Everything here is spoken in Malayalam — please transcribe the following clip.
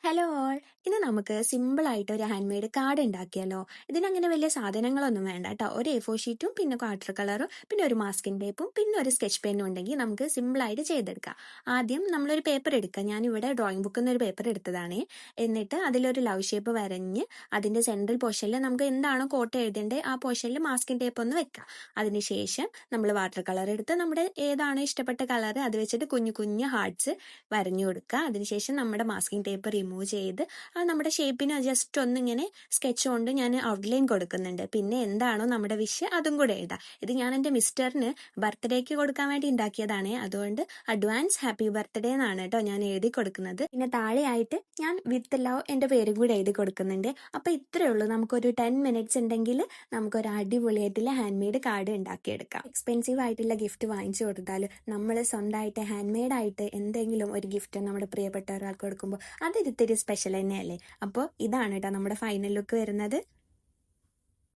Hello all. ഇന്ന് നമുക്ക് സിമ്പിൾ ആയിട്ട് ഒരു ഹാൻഡ് മെയ്ഡ് കാർഡ് ഉണ്ടാക്കിയാലോ. ഇതിനങ്ങനെ വലിയ സാധനങ്ങളൊന്നും വേണ്ട കേട്ടോ. ഒരു A4 ഷീറ്റും പിന്നെ വാട്ടർ കളറും പിന്നെ ഒരു മാസ്കിംഗ് ടേപ്പും പിന്നെ ഒരു സ്കെച്ച് പെന്നും ഉണ്ടെങ്കിൽ നമുക്ക് സിമ്പിൾ ആയിട്ട് ചെയ്തെടുക്കാം. ആദ്യം നമ്മളൊരു പേപ്പർ എടുക്കുക. ഞാനിവിടെ ഡ്രോയിങ് ബുക്കിൽ നിന്ന് ഒരു പേപ്പർ എടുത്തതാണ്. എന്നിട്ട് അതിലൊരു ലവ് ഷേപ്പ് വരഞ്ഞ് അതിന്റെ സെൻട്രൽ പോർഷനിൽ നമുക്ക് എന്താണോ കോട്ട് എഴുതേണ്ടത് ആ പോർഷനിൽ മാസ്കിംഗ് ടേപ്പ് ഒന്ന് വെക്കാം. അതിനുശേഷം നമ്മൾ വാട്ടർ കളർ എടുത്ത് നമ്മുടെ ഏതാണോ ഇഷ്ടപ്പെട്ട കളർ അത് വെച്ചിട്ട് കുഞ്ഞു കുഞ്ഞു ഹാർട്സ് വരഞ്ഞു കൊടുക്കുക. അതിനുശേഷം നമ്മുടെ മാസ്കിംഗ് ടേപ്പ് റിമൂവ് ചെയ്ത് നമ്മുടെ ഷേപ്പിന് ജസ്റ്റ് ഒന്നിങ്ങനെ സ്കെച്ച് കൊണ്ട് ഞാൻ ഔട്ട്ലൈൻ കൊടുക്കുന്നുണ്ട്. പിന്നെ എന്താണോ നമ്മുടെ വിഷ് അതും കൂടെ എഴുതാം. ഇത് ഞാൻ എൻ്റെ മിസ്റ്ററിന് ബർത്ത്ഡേക്ക് കൊടുക്കാൻ വേണ്ടി ഉണ്ടാക്കിയതാണ്. അതുകൊണ്ട് അഡ്വാൻസ് ഹാപ്പി ബർത്ത്ഡേ എന്നാണ് കേട്ടോ ഞാൻ എഴുതി കൊടുക്കുന്നത്. പിന്നെ താഴെയായിട്ട് ഞാൻ വിത്ത് ലവ് എൻ്റെ പേരും കൂടെ എഴുതി കൊടുക്കുന്നുണ്ട്. അപ്പോൾ ഇത്രയേ ഉള്ളൂ. നമുക്കൊരു 10 മിനിറ്റ്സ് ഉണ്ടെങ്കിൽ നമുക്കൊരു അടിപൊളിയായിട്ടുള്ള ഹാൻഡ് മെയ്ഡ് കാർഡ് ഉണ്ടാക്കിയെടുക്കാം. എക്സ്പെൻസീവ് ആയിട്ടുള്ള ഗിഫ്റ്റ് വാങ്ങിച്ചു കൊടുത്താൽ നമ്മൾ സ്വന്തമായിട്ട് ഹാൻഡ് മെയ്ഡ് ആയിട്ട് എന്തെങ്കിലും ഒരു ഗിഫ്റ്റ് നമ്മുടെ പ്രിയപ്പെട്ട ഒരാൾക്ക് കൊടുക്കുമ്പോൾ അതൊരിത്തിരി സ്പെഷ്യൽ തന്നെയല്ലേ. അപ്പോൾ ഇതാണ് കേട്ടോ നമ്മുടെ ഫൈനൽ ലുക്ക് വരുന്നത്.